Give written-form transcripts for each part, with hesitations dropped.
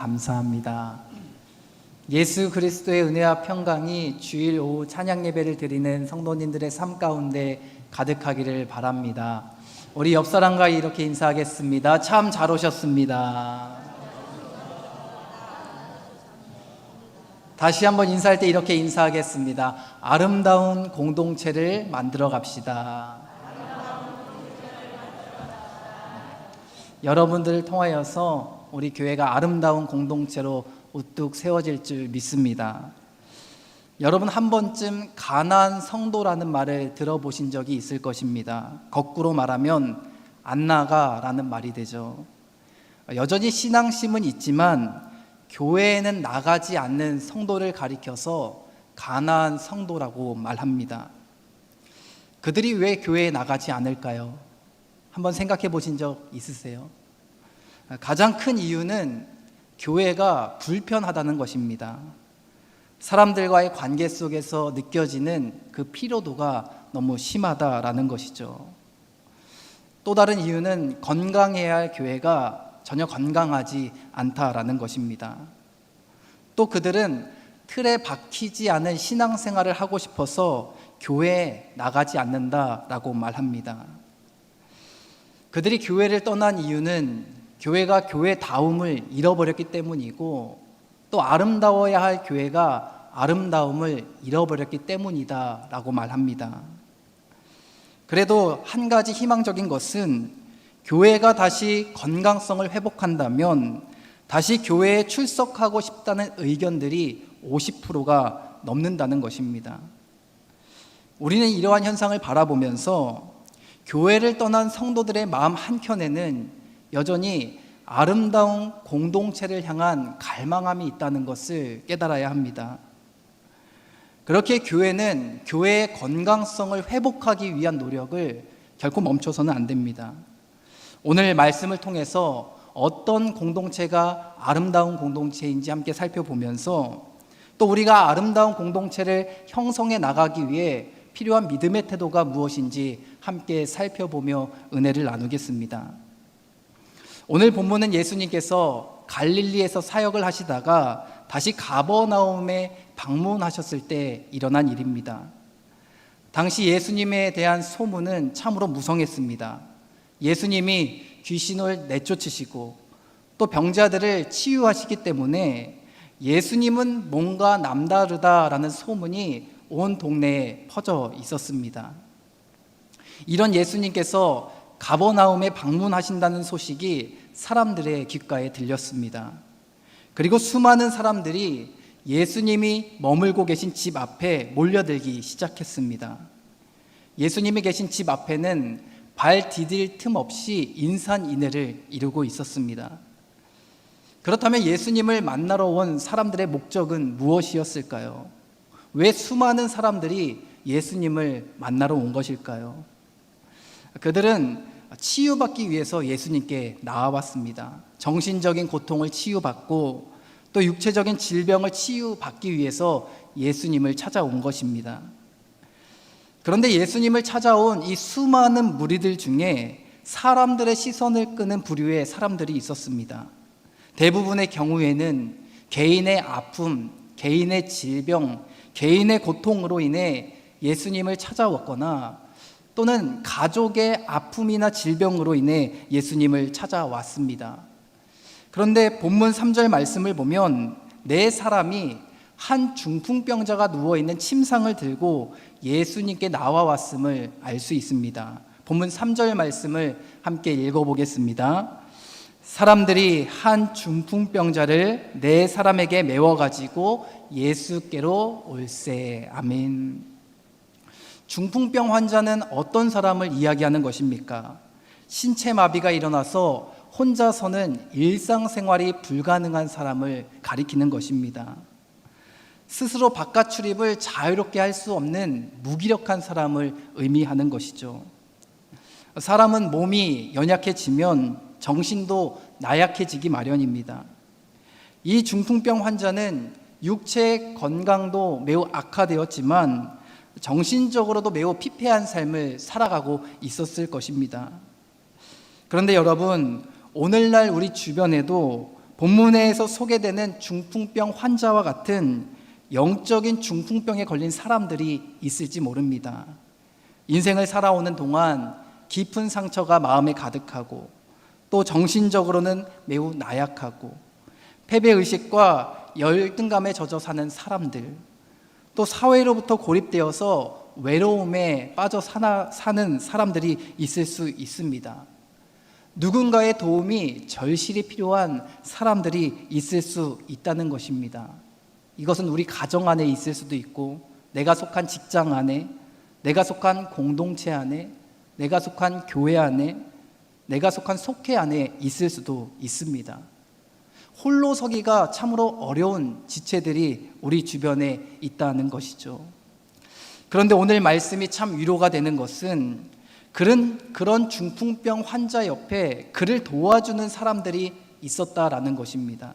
감사합니다. 예수 그리스도의 은혜와 평강이 주일 오후 찬양 예배를 드리는 성도님들의 삶 가운데 가득하기를 바랍니다. 우리 옆 사람과 이렇게 인사하겠습니다. 참 잘 오셨습니다. 다시 한번 인사할 때 이렇게 인사하겠습니다. 아름다운 공동체를 만들어 갑시다. 여러분들을 통하여서 우리 교회가 아름다운 공동체로 우뚝 세워질 줄 믿습니다. 여러분 한 번쯤 가나안 성도라는 말을 들어보신 적이 있을 것입니다. 거꾸로 말하면 안 나가라는 말이 되죠. 여전히 신앙심은 있지만 교회에는 나가지 않는 성도를 가리켜서 가나안 성도라고 말합니다. 그들이 왜 교회에 나가지 않을까요? 한번 생각해 보신 적 있으세요? 가장 큰 이유는 교회가 불편하다는 것입니다. 사람들과의 관계 속에서 느껴지는 그 피로도가 너무 심하다라는 것이죠. 또 다른 이유는 건강해야 할 교회가 전혀 건강하지 않다라는 것입니다. 또 그들은 틀에 박히지 않은 신앙생활을 하고 싶어서 교회에 나가지 않는다라고 말합니다. 그들이 교회를 떠난 이유는 교회가 교회다움을 잃어버렸기 때문이고 또 아름다워야 할 교회가 아름다움을 잃어버렸기 때문이다 라고 말합니다. 그래도 한 가지 희망적인 것은 교회가 다시 건강성을 회복한다면 다시 교회에 출석하고 싶다는 의견들이 50%가 넘는다는 것입니다. 우리는 이러한 현상을 바라보면서 교회를 떠난 성도들의 마음 한켠에는 여전히 아름다운 공동체를 향한 갈망함이 있다는 것을 깨달아야 합니다. 그렇게 교회는 교회의 건강성을 회복하기 위한 노력을 결코 멈춰서는 안 됩니다. 오늘 말씀을 통해서 어떤 공동체가 아름다운 공동체인지 함께 살펴보면서 또 우리가 아름다운 공동체를 형성해 나가기 위해 필요한 믿음의 태도가 무엇인지 함께 살펴보며 은혜를 나누겠습니다. 오늘 본문은 예수님께서 갈릴리에서 사역을 하시다가 다시 가버나움에 방문하셨을 때 일어난 일입니다. 당시 예수님에 대한 소문은 참으로 무성했습니다. 예수님이 귀신을 내쫓으시고 또 병자들을 치유하시기 때문에 예수님은 뭔가 남다르다라는 소문이 온 동네에 퍼져 있었습니다. 이런 예수님께서 가버나움에 방문하신다는 소식이 사람들의 귓가에 들렸습니다. 그리고 수많은 사람들이 예수님이 머물고 계신 집 앞에 몰려들기 시작했습니다. 예수님이 계신 집 앞에는 발 디딜 틈 없이 인산인해를 이루고 있었습니다. 그렇다면 예수님을 만나러 온 사람들의 목적은 무엇이었을까요? 왜 수많은 사람들이 예수님을 만나러 온 것일까요? 그들은 치유받기 위해서 예수님께 나와왔습니다. 정신적인 고통을 치유받고 또 육체적인 질병을 치유받기 위해서 예수님을 찾아온 것입니다. 그런데 예수님을 찾아온 이 수많은 무리들 중에 사람들의 시선을 끄는 부류의 사람들이 있었습니다. 대부분의 경우에는 개인의 아픔, 개인의 질병, 개인의 고통으로 인해 예수님을 찾아왔거나 또는 가족의 아픔이나 질병으로 인해 예수님을 찾아왔습니다. 그런데 본문 3절 말씀을 보면 네 사람이 한 중풍병자가 누워있는 침상을 들고 예수님께 나와왔음을 알 수 있습니다. 본문 3절 말씀을 함께 읽어보겠습니다. 사람들이 한 중풍병자를 네 사람에게 메워가지고 예수께로 올세. 아멘. 중풍병 환자는 어떤 사람을 이야기하는 것입니까? 신체 마비가 일어나서 혼자서는 일상생활이 불가능한 사람을 가리키는 것입니다. 스스로 바깥 출입을 자유롭게 할 수 없는 무기력한 사람을 의미하는 것이죠. 사람은 몸이 연약해지면 정신도 나약해지기 마련입니다. 이 중풍병 환자는 육체 건강도 매우 악화되었지만 정신적으로도 매우 피폐한 삶을 살아가고 있었을 것입니다. 그런데 여러분, 오늘날 우리 주변에도 본문에서 소개되는 중풍병 환자와 같은 영적인 중풍병에 걸린 사람들이 있을지 모릅니다. 인생을 살아오는 동안 깊은 상처가 마음에 가득하고 또 정신적으로는 매우 나약하고 패배의식과 열등감에 젖어 사는 사람들, 또 사회로부터 고립되어서 외로움에 빠져 사는 사람들이 있을 수 있습니다. 누군가의 도움이 절실히 필요한 사람들이 있을 수 있다는 것입니다. 이것은 우리 가정 안에 있을 수도 있고, 내가 속한 직장 안에, 내가 속한 공동체 안에, 내가 속한 교회 안에, 내가 속한 속회 안에 있을 수도 있습니다. 홀로 서기가 참으로 어려운 지체들이 우리 주변에 있다는 것이죠. 그런데 오늘 말씀이 참 위로가 되는 것은 그런 중풍병 환자 옆에 그를 도와주는 사람들이 있었다라는 것입니다.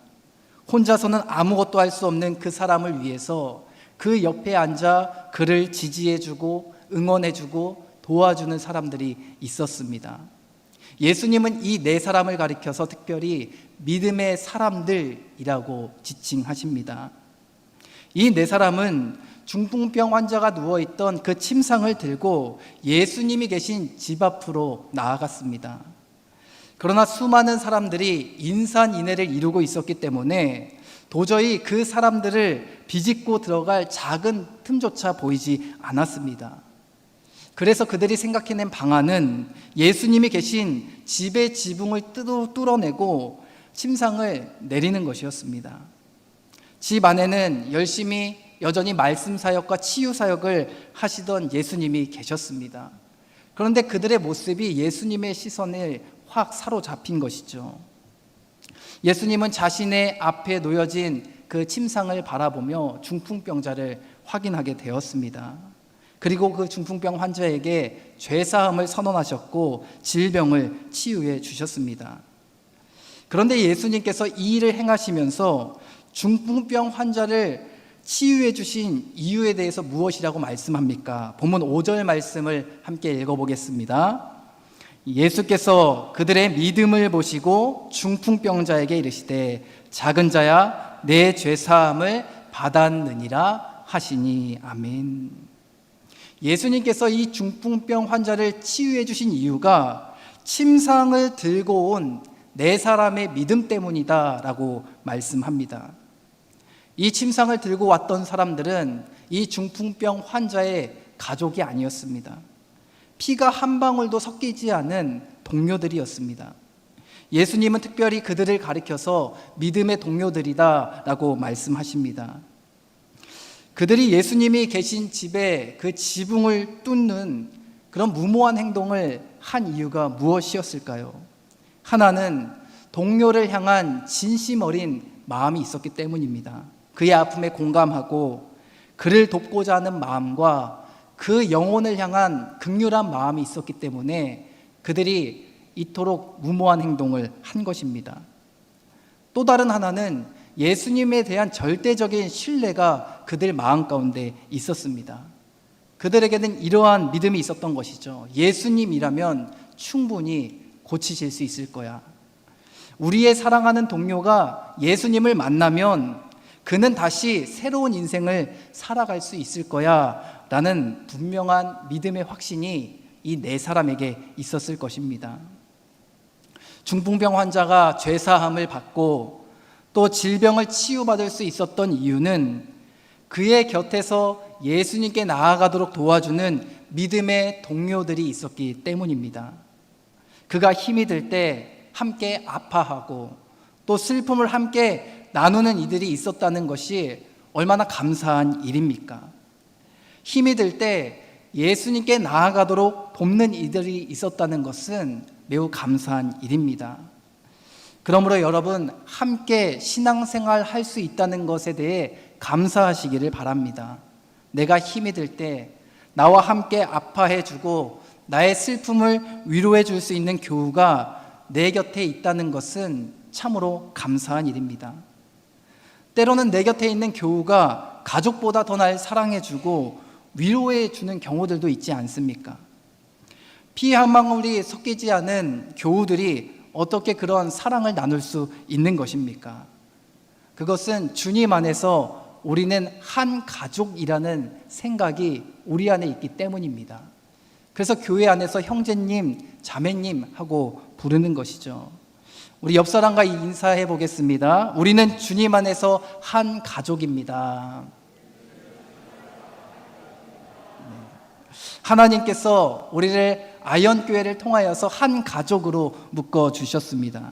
혼자서는 아무것도 할 수 없는 그 사람을 위해서 그 옆에 앉아 그를 지지해주고 응원해주고 도와주는 사람들이 있었습니다. 예수님은 이 네 사람을 가리켜서 특별히 믿음의 사람들이라고 지칭하십니다. 이 네 사람은 중풍병 환자가 누워있던 그 침상을 들고 예수님이 계신 집 앞으로 나아갔습니다. 그러나 수많은 사람들이 인산인해를 이루고 있었기 때문에 도저히 그 사람들을 비집고 들어갈 작은 틈조차 보이지 않았습니다. 그래서 그들이 생각해낸 방안은 예수님이 계신 집의 지붕을 뚫어내고 침상을 내리는 것이었습니다. 집 안에는 열심히 여전히 말씀 사역과 치유 사역을 하시던 예수님이 계셨습니다. 그런데 그들의 모습이 예수님의 시선을 확 사로잡힌 것이죠. 예수님은 자신의 앞에 놓여진 그 침상을 바라보며 중풍병자를 확인하게 되었습니다. 그리고 그 중풍병 환자에게 죄사함을 선언하셨고 질병을 치유해 주셨습니다. 그런데 예수님께서 이 일을 행하시면서 중풍병 환자를 치유해 주신 이유에 대해서 무엇이라고 말씀합니까? 본문 5절 말씀을 함께 읽어보겠습니다. 예수께서 그들의 믿음을 보시고 중풍병자에게 이르시되 작은 자야 내 죄사함을 받았느니라 하시니. 아멘. 예수님께서 이 중풍병 환자를 치유해 주신 이유가 침상을 들고 온 네 사람의 믿음 때문이다라고 말씀합니다. 이 침상을 들고 왔던 사람들은 이 중풍병 환자의 가족이 아니었습니다. 피가 한 방울도 섞이지 않은 동료들이었습니다. 예수님은 특별히 그들을 가리켜서 믿음의 동료들이다라고 말씀하십니다. 그들이 예수님이 계신 집에 그 지붕을 뚫는 그런 무모한 행동을 한 이유가 무엇이었을까요? 하나는 동료를 향한 진심 어린 마음이 있었기 때문입니다. 그의 아픔에 공감하고 그를 돕고자 하는 마음과 그 영혼을 향한 긍휼한 마음이 있었기 때문에 그들이 이토록 무모한 행동을 한 것입니다. 또 다른 하나는 예수님에 대한 절대적인 신뢰가 그들 마음 가운데 있었습니다. 그들에게는 이러한 믿음이 있었던 것이죠. 예수님이라면 충분히 고치실 수 있을 거야. 우리의 사랑하는 동료가 예수님을 만나면 그는 다시 새로운 인생을 살아갈 수 있을 거야 라는 분명한 믿음의 확신이 이 네 사람에게 있었을 것입니다. 중풍병 환자가 죄사함을 받고 또 질병을 치유받을 수 있었던 이유는 그의 곁에서 예수님께 나아가도록 도와주는 믿음의 동료들이 있었기 때문입니다. 그가 힘이 들 때 함께 아파하고 또 슬픔을 함께 나누는 이들이 있었다는 것이 얼마나 감사한 일입니까? 힘이 들 때 예수님께 나아가도록 돕는 이들이 있었다는 것은 매우 감사한 일입니다. 그러므로 여러분, 함께 신앙생활 할 수 있다는 것에 대해 감사하시기를 바랍니다. 내가 힘이 들 때 나와 함께 아파해주고 나의 슬픔을 위로해 줄 수 있는 교우가 내 곁에 있다는 것은 참으로 감사한 일입니다. 때로는 내 곁에 있는 교우가 가족보다 더 날 사랑해주고 위로해 주는 경우들도 있지 않습니까? 피 한 방울이 섞이지 않은 교우들이 어떻게 그런 사랑을 나눌 수 있는 것입니까? 그것은 주님 안에서 우리는 한 가족이라는 생각이 우리 안에 있기 때문입니다. 그래서 교회 안에서 형제님, 자매님 하고 부르는 것이죠. 우리 옆 사람과 인사해 보겠습니다. 우리는 주님 안에서 한 가족입니다. 하나님께서 우리를 아현교회를 통하여서 한 가족으로 묶어주셨습니다.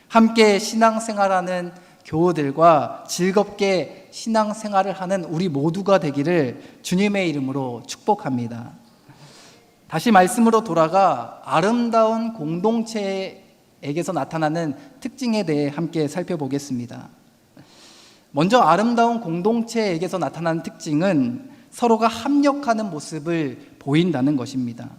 함께 신앙생활하는 교우들과 즐겁게 신앙생활을 하는 우리 모두가 되기를 주님의 이름으로 축복합니다. 다시 말씀으로 돌아가 아름다운 공동체에게서 나타나는 특징에 대해 함께 살펴보겠습니다. 먼저 아름다운 공동체에게서 나타나는 특징은 서로가 합력하는 모습을 보인다는 것입니다.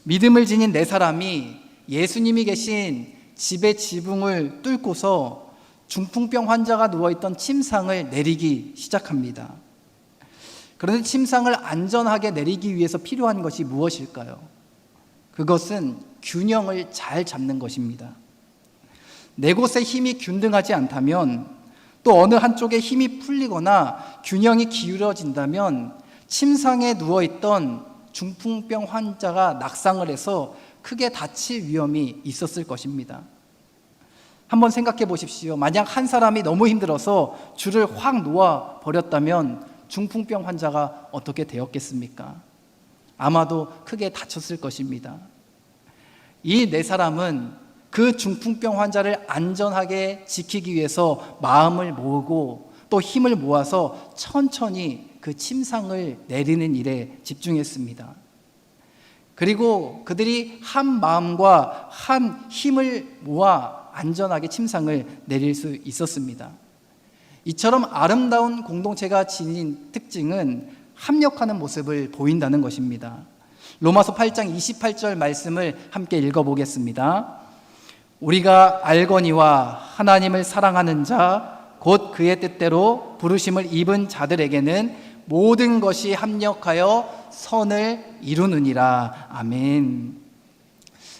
믿음을 지닌 네 사람이 예수님이 계신 집의 지붕을 뚫고서 중풍병 환자가 누워있던 침상을 내리기 시작합니다. 그런데 침상을 안전하게 내리기 위해서 필요한 것이 무엇일까요? 그것은 균형을 잘 잡는 것입니다. 네 곳의 힘이 균등하지 않다면, 또 어느 한쪽에 힘이 풀리거나 균형이 기울어진다면 침상에 누워있던 중풍병 환자가 낙상을 해서 크게 다칠 위험이 있었을 것입니다. 한번 생각해 보십시오. 만약 한 사람이 너무 힘들어서 줄을 확 놓아 버렸다면 중풍병 환자가 어떻게 되었겠습니까? 아마도 크게 다쳤을 것입니다. 이 네 사람은 그 중풍병 환자를 안전하게 지키기 위해서 마음을 모으고 또 힘을 모아서 천천히 그 침상을 내리는 일에 집중했습니다. 그리고 그들이 한 마음과 한 힘을 모아 안전하게 침상을 내릴 수 있었습니다. 이처럼 아름다운 공동체가 지닌 특징은 합력하는 모습을 보인다는 것입니다. 로마서 8장 28절 말씀을 함께 읽어보겠습니다. 우리가 알거니와 하나님을 사랑하는 자 곧 그의 뜻대로 부르심을 입은 자들에게는 모든 것이 합력하여 선을 이루느니라. 아멘.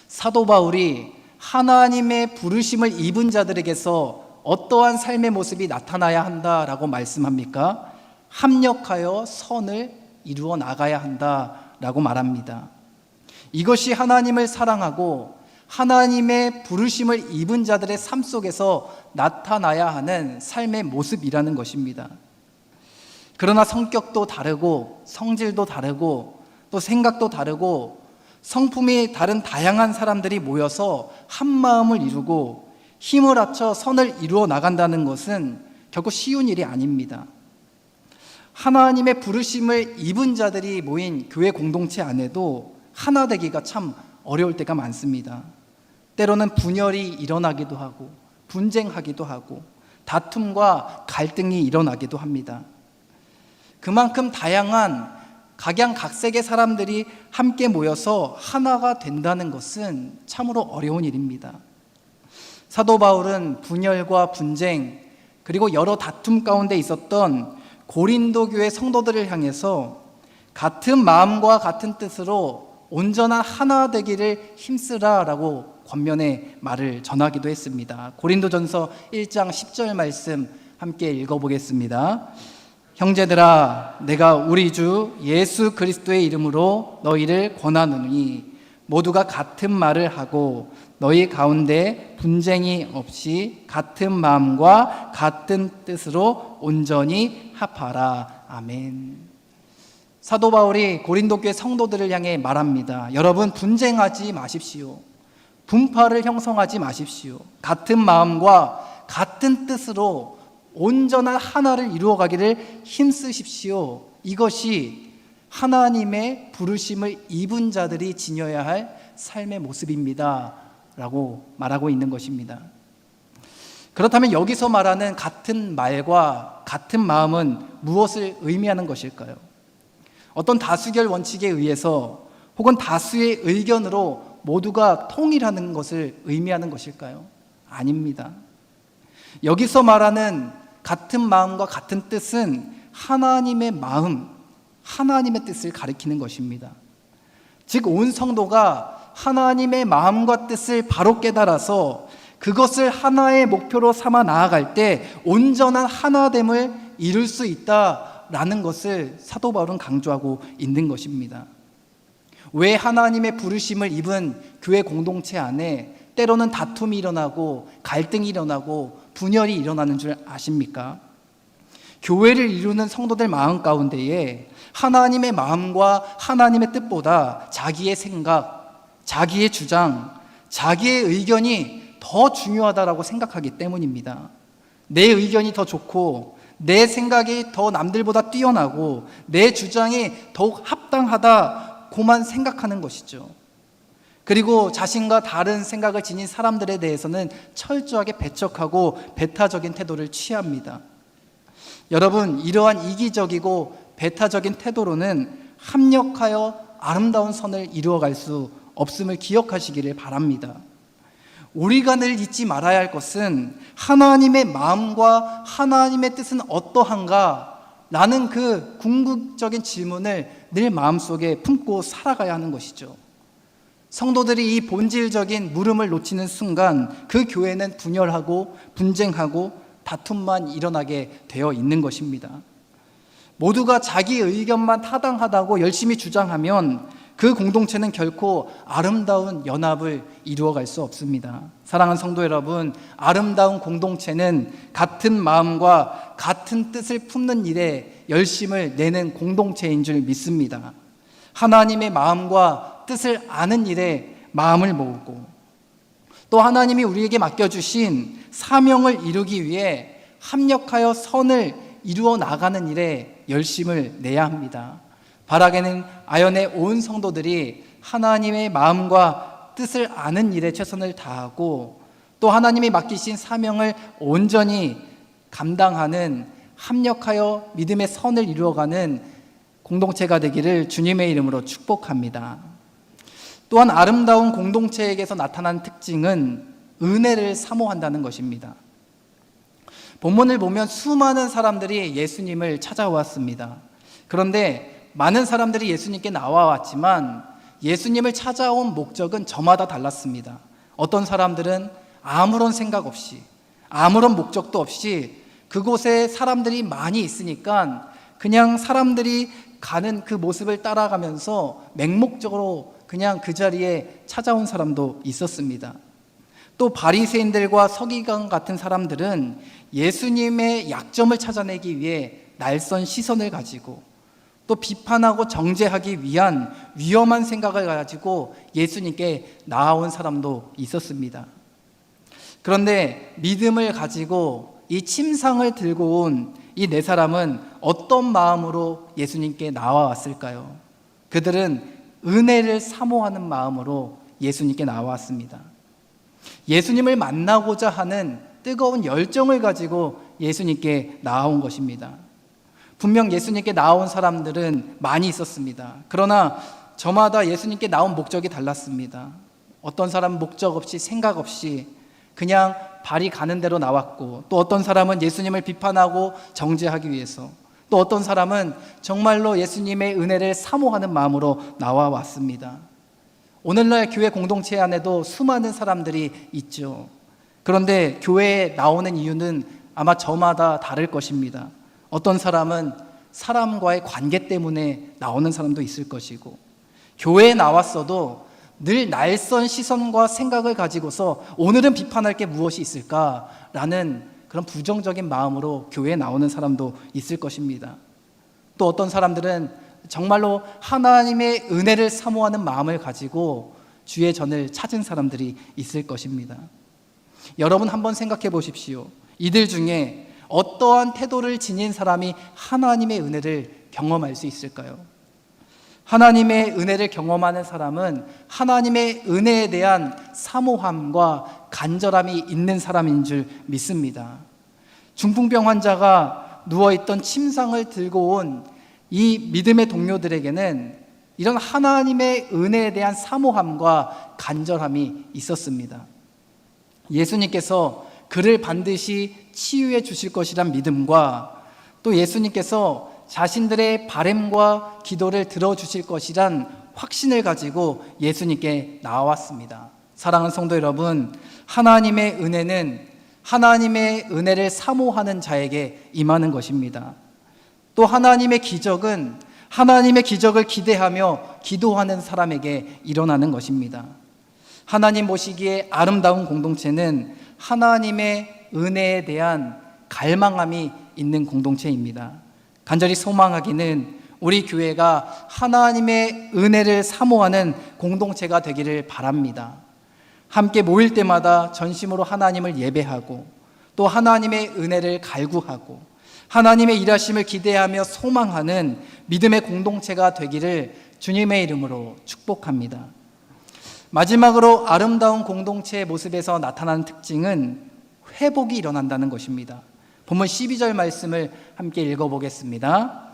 사도 바울이 하나님의 부르심을 입은 자들에게서 어떠한 삶의 모습이 나타나야 한다라고 말씀합니까? 합력하여 선을 이루어 나가야 한다라고 말합니다. 이것이 하나님을 사랑하고 하나님의 부르심을 입은 자들의 삶 속에서 나타나야 하는 삶의 모습이라는 것입니다. 그러나 성격도 다르고 성질도 다르고 또 생각도 다르고 성품이 다른 다양한 사람들이 모여서 한 마음을 이루고 힘을 합쳐 선을 이루어 나간다는 것은 결코 쉬운 일이 아닙니다. 하나님의 부르심을 입은 자들이 모인 교회 공동체 안에도 하나 되기가 참 어려울 때가 많습니다. 때로는 분열이 일어나기도 하고 분쟁하기도 하고 다툼과 갈등이 일어나기도 합니다. 그만큼 다양한 각양각색의 사람들이 함께 모여서 하나가 된다는 것은 참으로 어려운 일입니다. 사도 바울은 분열과 분쟁 그리고 여러 다툼 가운데 있었던 고린도 교회 성도들을 향해서 같은 마음과 같은 뜻으로 온전한 하나 되기를 힘쓰라라고 권면의 말을 전하기도 했습니다. 고린도전서 1장 10절 말씀 함께 읽어보겠습니다. 형제들아, 내가 우리 주 예수 그리스도의 이름으로 너희를 권하노니 모두가 같은 말을 하고 너희 가운데 분쟁이 없이 같은 마음과 같은 뜻으로 온전히 합하라. 아멘. 사도 바울이 고린도 교회 성도들을 향해 말합니다. 여러분, 분쟁하지 마십시오. 분파를 형성하지 마십시오. 같은 마음과 같은 뜻으로 온전한 하나를 이루어가기를 힘쓰십시오. 이것이 하나님의 부르심을 입은 자들이 지녀야 할 삶의 모습입니다 라고 말하고 있는 것입니다. 그렇다면 여기서 말하는 같은 말과 같은 마음은 무엇을 의미하는 것일까요? 어떤 다수결 원칙에 의해서 혹은 다수의 의견으로 모두가 통일하는 것을 의미하는 것일까요? 아닙니다. 여기서 말하는 같은 마음과 같은 뜻은 하나님의 마음, 하나님의 뜻을 가리키는 것입니다. 즉 온 성도가 하나님의 마음과 뜻을 바로 깨달아서 그것을 하나의 목표로 삼아 나아갈 때 온전한 하나됨을 이룰 수 있다라는 것을 사도 바울은 강조하고 있는 것입니다. 왜 하나님의 부르심을 입은 교회 공동체 안에 때로는 다툼이 일어나고 갈등이 일어나고 분열이 일어나는 줄 아십니까? 교회를 이루는 성도들 마음 가운데에 하나님의 마음과 하나님의 뜻보다 자기의 생각, 자기의 주장, 자기의 의견이 더 중요하다라고 생각하기 때문입니다. 내 의견이 더 좋고 내 생각이 더 남들보다 뛰어나고 내 주장이 더욱 합당하다고만 생각하는 것이죠. 그리고 자신과 다른 생각을 지닌 사람들에 대해서는 철저하게 배척하고 배타적인 태도를 취합니다. 여러분, 이러한 이기적이고 배타적인 태도로는 합력하여 아름다운 선을 이루어갈 수 없음을 기억하시기를 바랍니다. 우리가 늘 잊지 말아야 할 것은 하나님의 마음과 하나님의 뜻은 어떠한가? 라는 그 궁극적인 질문을 늘 마음속에 품고 살아가야 하는 것이죠. 성도들이 이 본질적인 물음을 놓치는 순간 그 교회는 분열하고 분쟁하고 다툼만 일어나게 되어 있는 것입니다. 모두가 자기 의견만 타당하다고 열심히 주장하면 그 공동체는 결코 아름다운 연합을 이루어갈 수 없습니다. 사랑하는 성도 여러분, 아름다운 공동체는 같은 마음과 같은 뜻을 품는 일에 열심을 내는 공동체인 줄 믿습니다. 하나님의 마음과 뜻을 아는 일에 마음을 모으고 또 하나님이 우리에게 맡겨주신 사명을 이루기 위해 합력하여 선을 이루어 나가는 일에 열심을 내야 합니다. 바라게는 아연의 온 성도들이 하나님의 마음과 뜻을 아는 일에 최선을 다하고 또 하나님이 맡기신 사명을 온전히 감당하는 합력하여 믿음의 선을 이루어가는 공동체가 되기를 주님의 이름으로 축복합니다. 또한 아름다운 공동체에게서 나타난 특징은 은혜를 사모한다는 것입니다. 본문을 보면 수많은 사람들이 예수님을 찾아왔습니다. 그런데 많은 사람들이 예수님께 나와왔지만 예수님을 찾아온 목적은 저마다 달랐습니다. 어떤 사람들은 아무런 생각 없이 아무런 목적도 없이 그곳에 사람들이 많이 있으니까 그냥 사람들이 가는 그 모습을 따라가면서 맹목적으로 그냥 그 자리에 찾아온 사람도 있었습니다. 또 바리새인들과 서기관 같은 사람들은 예수님의 약점을 찾아내기 위해 날선 시선을 가지고 또 비판하고 정죄하기 위한 위험한 생각을 가지고 예수님께 나아온 사람도 있었습니다. 그런데 믿음을 가지고 이 침상을 들고 온 이 네 사람은 어떤 마음으로 예수님께 나와왔을까요? 그들은 은혜를 사모하는 마음으로 예수님께 나왔습니다. 예수님을 만나고자 하는 뜨거운 열정을 가지고 예수님께 나아온 것입니다. 분명 예수님께 나온 사람들은 많이 있었습니다. 그러나 저마다 예수님께 나온 목적이 달랐습니다. 어떤 사람은 목적 없이 생각 없이 그냥 발이 가는 대로 나왔고, 또 어떤 사람은 예수님을 비판하고 정죄하기 위해서, 또 어떤 사람은 정말로 예수님의 은혜를 사모하는 마음으로 나와왔습니다. 오늘날 교회 공동체 안에도 수많은 사람들이 있죠. 그런데 교회에 나오는 이유는 아마 저마다 다를 것입니다. 어떤 사람은 사람과의 관계 때문에 나오는 사람도 있을 것이고, 교회에 나왔어도 늘 날선 시선과 생각을 가지고서 오늘은 비판할 게 무엇이 있을까라는 그런 부정적인 마음으로 교회에 나오는 사람도 있을 것입니다. 또 어떤 사람들은 정말로 하나님의 은혜를 사모하는 마음을 가지고 주의 전을 찾은 사람들이 있을 것입니다. 여러분 한번 생각해 보십시오. 이들 중에 어떠한 태도를 지닌 사람이 하나님의 은혜를 경험할 수 있을까요? 하나님의 은혜를 경험하는 사람은 하나님의 은혜에 대한 사모함과 간절함이 있는 사람인 줄 믿습니다. 중풍병 환자가 누워있던 침상을 들고 온 이 믿음의 동료들에게는 이런 하나님의 은혜에 대한 사모함과 간절함이 있었습니다. 예수님께서 그를 반드시 치유해 주실 것이란 믿음과 또 예수님께서 자신들의 바램과 기도를 들어주실 것이란 확신을 가지고 예수님께 나왔습니다. 사랑하는 성도 여러분, 하나님의 은혜는 하나님의 은혜를 사모하는 자에게 임하는 것입니다. 또 하나님의 기적은 하나님의 기적을 기대하며 기도하는 사람에게 일어나는 것입니다. 하나님 보시기에 아름다운 공동체는 하나님의 은혜에 대한 갈망함이 있는 공동체입니다. 간절히 소망하기는 우리 교회가 하나님의 은혜를 사모하는 공동체가 되기를 바랍니다. 함께 모일 때마다 전심으로 하나님을 예배하고 또 하나님의 은혜를 갈구하고 하나님의 일하심을 기대하며 소망하는 믿음의 공동체가 되기를 주님의 이름으로 축복합니다. 마지막으로 아름다운 공동체의 모습에서 나타나는 특징은 회복이 일어난다는 것입니다. 본문 12절 말씀을 함께 읽어보겠습니다.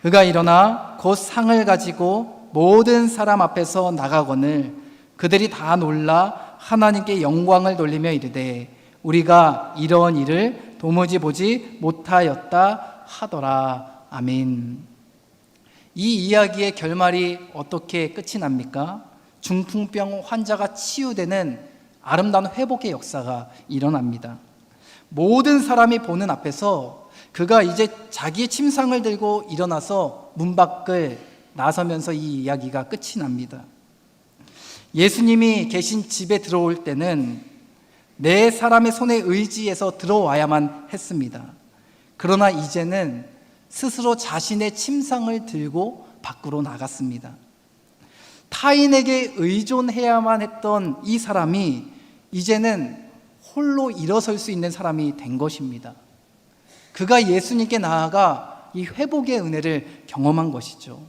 그가 일어나 곧 상을 가지고 모든 사람 앞에서 나가거늘 그들이 다 놀라 하나님께 영광을 돌리며 이르되 우리가 이런 일을 도무지 보지 못하였다 하더라. 아멘. 이 이야기의 결말이 어떻게 끝이 납니까? 중풍병 환자가 치유되는 아름다운 회복의 역사가 일어납니다. 모든 사람이 보는 앞에서 그가 이제 자기의 침상을 들고 일어나서 문 밖을 나서면서 이 이야기가 끝이 납니다. 예수님이 계신 집에 들어올 때는 네 사람의 손에 의지해서 들어와야만 했습니다. 그러나 이제는 스스로 자신의 침상을 들고 밖으로 나갔습니다. 타인에게 의존해야만 했던 이 사람이 이제는 홀로 일어설 수 있는 사람이 된 것입니다. 그가 예수님께 나아가 이 회복의 은혜를 경험한 것이죠.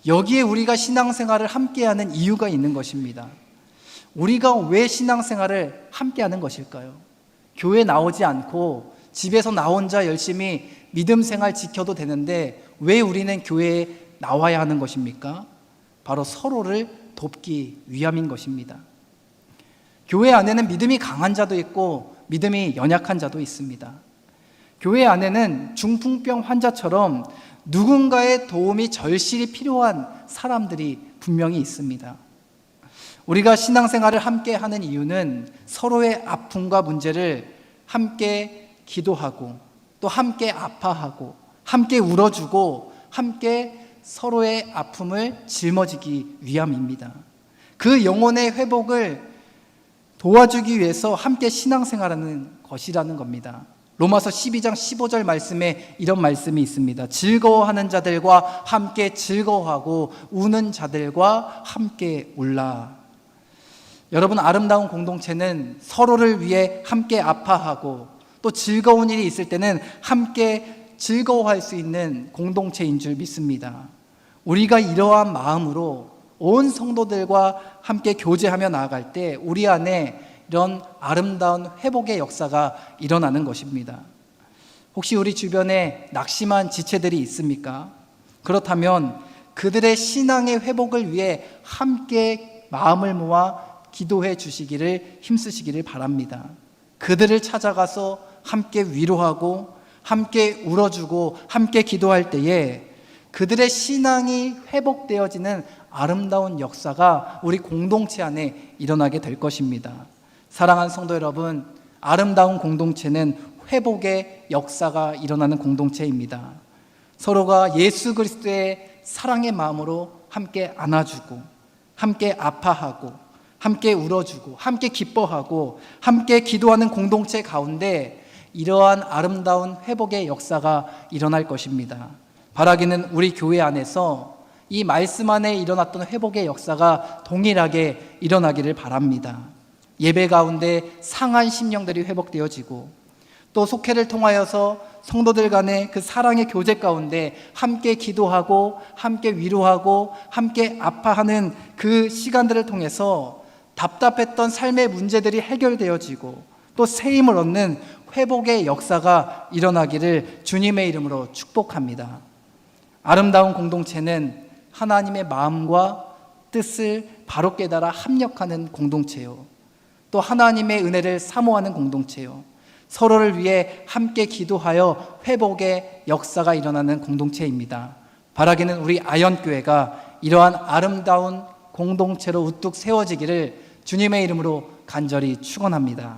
여기에 우리가 신앙생활을 함께하는 이유가 있는 것입니다. 우리가 왜 신앙생활을 함께하는 것일까요? 교회 나오지 않고 집에서 나 혼자 열심히 믿음 생활 지켜도 되는데 왜 우리는 교회에 나와야 하는 것입니까? 바로 서로를 돕기 위함인 것입니다. 교회 안에는 믿음이 강한 자도 있고 믿음이 연약한 자도 있습니다. 교회 안에는 중풍병 환자처럼 누군가의 도움이 절실히 필요한 사람들이 분명히 있습니다. 우리가 신앙생활을 함께 하는 이유는 서로의 아픔과 문제를 함께 기도하고 또 함께 아파하고 함께 울어주고 함께 서로의 아픔을 짊어지기 위함입니다. 그 영혼의 회복을 도와주기 위해서 함께 신앙생활하는 것이라는 겁니다. 로마서 12장 15절 말씀에 이런 말씀이 있습니다. 즐거워하는 자들과 함께 즐거워하고 우는 자들과 함께 울라. 여러분, 아름다운 공동체는 서로를 위해 함께 아파하고 또 즐거운 일이 있을 때는 함께 즐거워할 수 있는 공동체인 줄 믿습니다. 우리가 이러한 마음으로 온 성도들과 함께 교제하며 나아갈 때 우리 안에 이런 아름다운 회복의 역사가 일어나는 것입니다. 혹시 우리 주변에 낙심한 지체들이 있습니까? 그렇다면 그들의 신앙의 회복을 위해 함께 마음을 모아 기도해 주시기를 힘쓰시기를 바랍니다. 그들을 찾아가서 함께 위로하고 함께 울어주고 함께 기도할 때에 그들의 신앙이 회복되어지는 아름다운 역사가 우리 공동체 안에 일어나게 될 것입니다. 사랑하는 성도 여러분, 아름다운 공동체는 회복의 역사가 일어나는 공동체입니다. 서로가 예수 그리스도의 사랑의 마음으로 함께 안아주고 함께 아파하고 함께 울어주고 함께 기뻐하고 함께 기도하는 공동체 가운데 이러한 아름다운 회복의 역사가 일어날 것입니다. 바라기는 우리 교회 안에서 이 말씀 안에 일어났던 회복의 역사가 동일하게 일어나기를 바랍니다. 예배 가운데 상한 심령들이 회복되어지고 또 속회를 통하여서 성도들 간의 그 사랑의 교제 가운데 함께 기도하고 함께 위로하고 함께 아파하는 그 시간들을 통해서 답답했던 삶의 문제들이 해결되어지고 또 새 힘을 얻는 회복의 역사가 일어나기를 주님의 이름으로 축복합니다. 아름다운 공동체는 하나님의 마음과 뜻을 바로 깨달아 합력하는 공동체요, 또 하나님의 은혜를 사모하는 공동체요, 서로를 위해 함께 기도하여 회복의 역사가 일어나는 공동체입니다. 바라기는 우리 아현교회가 이러한 아름다운 공동체로 우뚝 세워지기를 주님의 이름으로 간절히 축원합니다.